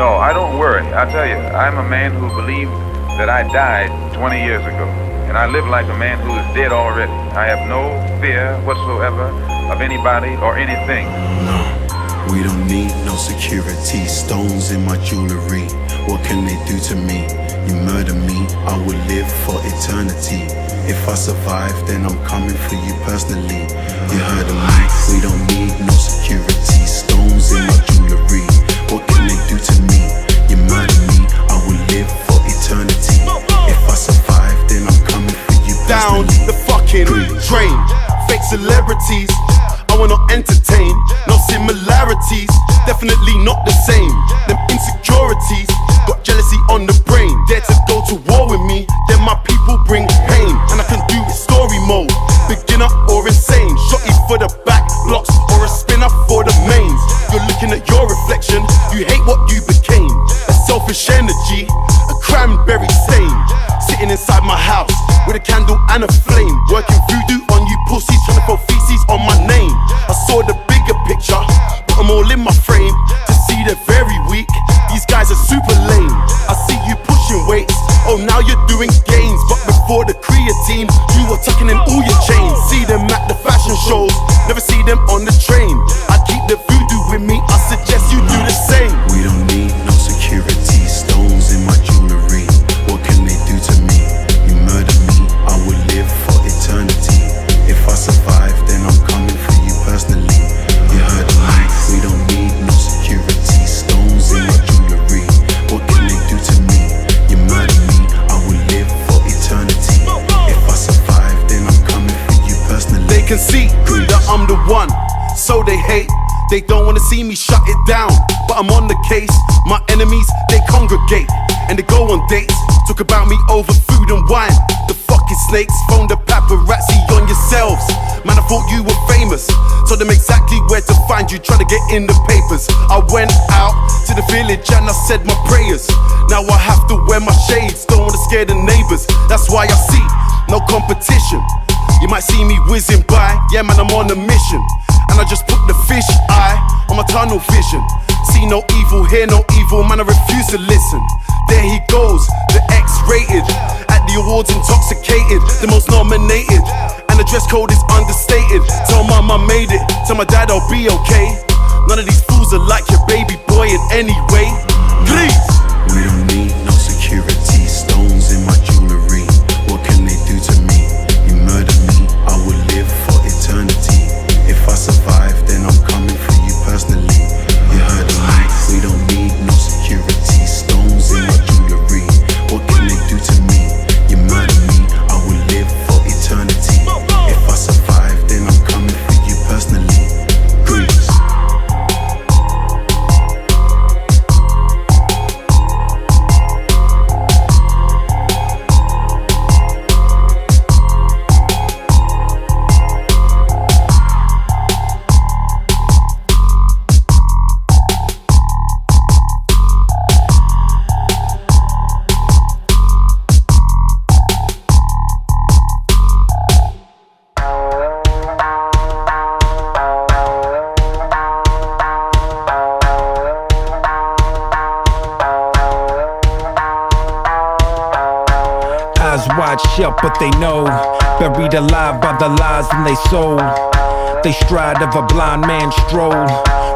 No, I don't worry. I tell you, I'm a man who believed that I died 20 years ago. And I live like a man who is dead already. I have no fear whatsoever of anybody or anything. No, we don't need no security. Stones in my jewelry. What can they do to me? You murder me, I will live for eternity. If I survive, then I'm coming for you personally. You heard of me, we don't need no security. Stones in my jewelry. What can they do to me? You murder me, I will live for eternity. If I survive, then I'm coming for you personally. Down the fucking drain. Fake celebrities, I wanna entertain. No similarities, definitely not the same. Them insecurities, got jealousy on the brain. Dare to go to war with me, then my people bring pain. And I can do it story mode, beginner or insane. Shotty for the back blocks or a spinner for the mains. You're looking at your reflection, you hate what you became. A selfish energy, a cranberry stain. Sitting inside my house with a candle and a flame. Working voodoo on you pussies, trying to throw feces on my name. I saw the bigger picture, put them all in my frame. To see they're very weak, these guys are super lame. I see you pushing weights, oh now you're doing gains. But before the creatine, you were tucking in all your chains. See them at the fashion shows, never see them on the train. I keep the voodoo with me, I suggest you do the same. We don't need no security. Stones in my jewelry. What can they do to me? You murder me, I will live for eternity. If I survive, then I'm coming for you personally. You heard of me, we don't need no security. Stones in my jewelry. What can they do to me? You murder me, I will live for eternity. If I survive, then I'm coming for you personally. They can see that I'm the one, so they hate. They don't wanna see me shut it down, but I'm on the case. My enemies, they congregate, and they go on dates. Talk about me over food and wine. The fucking snakes, phone the paparazzi on yourselves. Man, I thought you were famous, told them exactly where to find you, trying to get in the papers. I went out to the village and I said my prayers. Now I have to wear my shades, don't wanna scare the neighbors. That's why I see no competition. You might see me whizzing by, yeah man, I'm on a mission. And I just put the fish eye on my tunnel vision. See no evil, hear no evil, man I refuse to listen. There he goes, the X-rated. At the awards intoxicated, the most nominated. And the dress code is understated. Tell mom I made it, tell my dad I'll be okay. None of these fools are like your baby boy in any way. Please! We don't need no security. Stones in my jewelry. What can they do to me? You murder me, I will live for eternity. If I survive, then I'm coming for you personally. You heard of me, we don't need no security. Stones in my jewelry. What can they do to me? You murder me, I will live for eternity. If I survive, then I'm coming for you personally. Grease. Eyes wide shut, but they know. Buried alive by the lies in they soul. They stride of a blind man's stroll.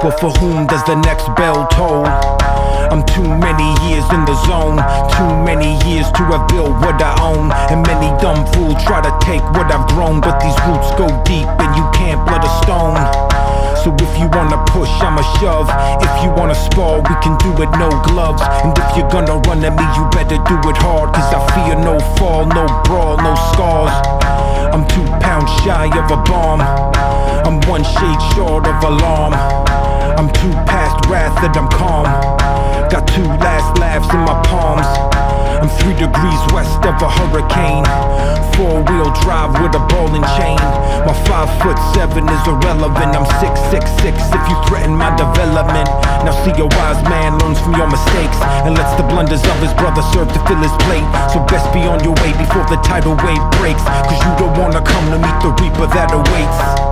Well, for whom does the next bell toll? I'm too many years in the zone. Too many years to have built what I own. And many dumb fools try to take what I've grown. But these roots go deep and you can't blood a stone. So if you wanna push, I'ma shove. If you wanna spar, we can do it, no gloves. And if you're gonna run at me, you better do it hard. Cause I fear no fall, no brawl, no scars. I'm 2 pounds shy of a bomb. I'm 1 shade short of alarm. I'm too past wrath that I'm calm. Got 2 last laughs in my palms. I'm 3 degrees west of a hurricane. 4-wheel drive with a ball and chain. My 5'7" is irrelevant. I'm 6'6" if you threaten my development. Now see, a wise man learns from your mistakes and lets the blunders of his brother serve to fill his plate. So best be on your way before the tidal wave breaks. Cause you don't wanna come to meet the reaper that awaits.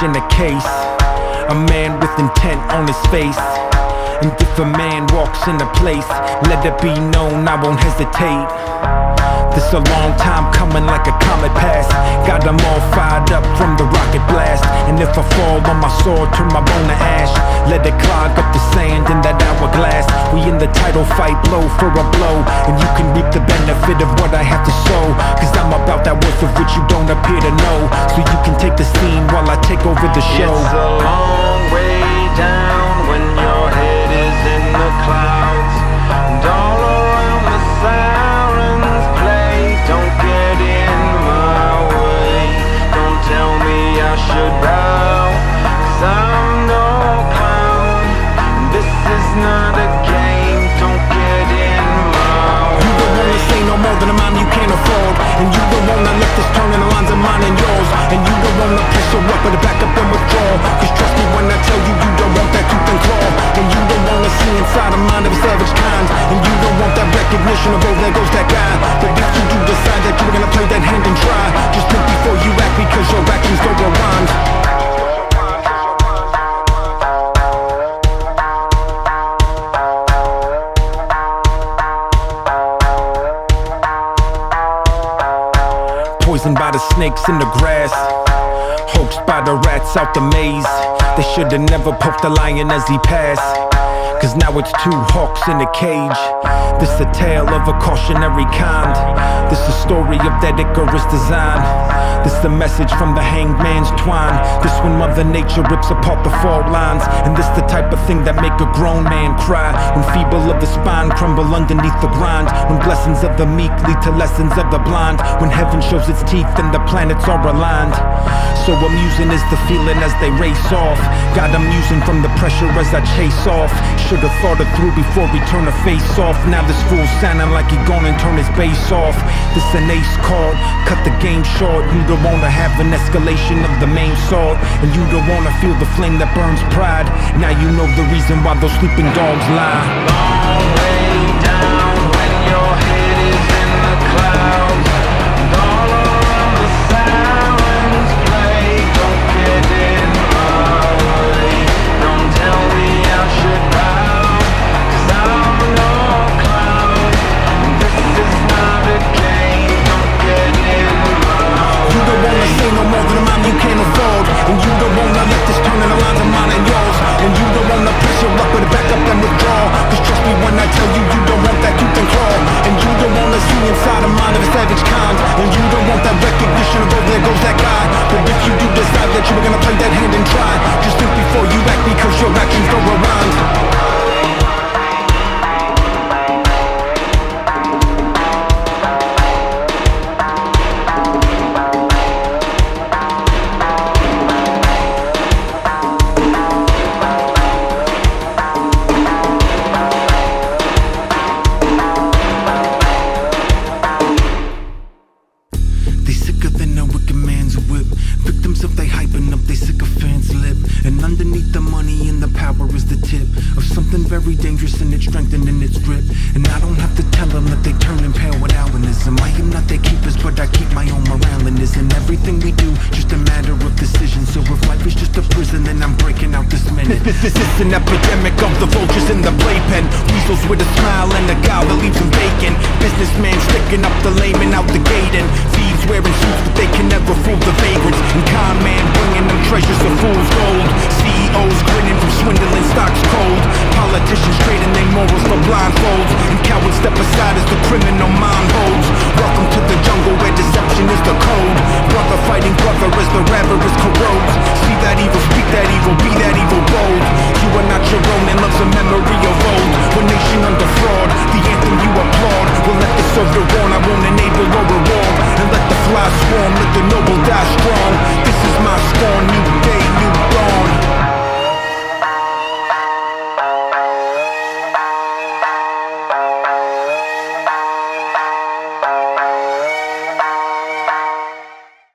in a case, a man with intent on his face. And if a man walks in a place, let it be known I won't hesitate. This a long time coming like a comet pass. Got them all fired up from the rocket blast. And if I fall on my sword, turn my bone to ash. Let it clog up the sand in that hourglass. We in the title fight, blow for a blow. And you can reap the benefit of what I have to sow. Cause I'm about that worth of which you don't appear to know. So you can take the scene while I take over the show. It's a long way down when your head is in the clouds. And all around the sirens play. Don't get in my way. Don't tell me I should bow, cause I'm no clown. This is not a game. Don't get in my way. You don't wanna say no more than a mime you can't afford. And you don't wanna let this turn in the lines of mine and yours. And you don't wanna press your luck but back up and withdraw. Cause trust me when I tell you, you don't want that tooth and claw. And you don't wanna see inside the mind of a savage kind. And you don't want that recognition of, oh, there goes that guy. But if you do decide that you're gonna play that hand and try, just think before you act, because your actions don't rewind. Poisoned by the snakes in the grass, hoaxed by the rats out the maze. They should've never poked the lion as he passed, cause now it's two hawks in a cage. This a tale of a cautionary kind. This a story of that Icarus design. This the message from the hangman's twine. This when Mother Nature rips apart the fault lines. And this the type of thing that make a grown man cry. When feeble of the spine crumble underneath the grind. When blessings of the meek lead to lessons of the blind. When heaven shows its teeth and the planets are aligned. So amusing is the feeling as they race off. God, I'm using from the pressure as I chase off. Should've thought it through before we turn the face off. Now this fool sounding like he gonna turn his bass off. This an ace card, cut the game short. You don't wanna have an escalation of the main sword. And you don't wanna feel the flame that burns pride. Now you know the reason why those sleeping dogs lie. Long way down when your head is in the clouds. And all around the sirens play. Don't get in my way. Don't tell me I should bow, cause I'm no clown. This is not a game. Don't get in my way. You don't wanna say no more than a mime you can't afford. And you don't wanna let this turn in the lines of mine and yours. And you don't wanna press your luck but back up and withdraw. Cause trust me when I tell you, you don't want that tooth and claw. And you don't wanna see inside the mind of a savage kind. And you don't want that recognition of, oh, there goes that guy. But if you do decide that you were gonna play that hand and try, just think before you act, because your actions don't rewind. They sicker than a wicked man's whip. Victims of they hyping up they sycophant's lip. And underneath the money and the power is the tip of something very dangerous, and it's strengthening its grip. And I don't have to tell them that they turn and pale with albinism. I am not their keepers, but I keep my own morale in this. And everything we do, just a matter of decision. So if life is just a prison, then I'm breaking out this minute. This is an epidemic of the vultures in the playpen. Weasels with a smile and a guile that leaves them vacant. Businessmen sticking up the lame and out the gate. And thieves wearing suits but they can never fool the vagrants. And con man bringing them treasures of fool's gold. CEOs grinning from swindling stocks cold. Politicians trading their morals for blindfolds. And cowards step aside as the criminal mind holds. Welcome to the jungle where deception is the code. Brother fighting brother as the avarice corrodes. See that evil, speak that evil, be that evil bold. You are not your own and love's a memory of old. One nation under fraud, the anthem you applaud. Will let the soldier warn, I won't enable or reward. And let the fly swarm, let the noble die strong. This is my scorn,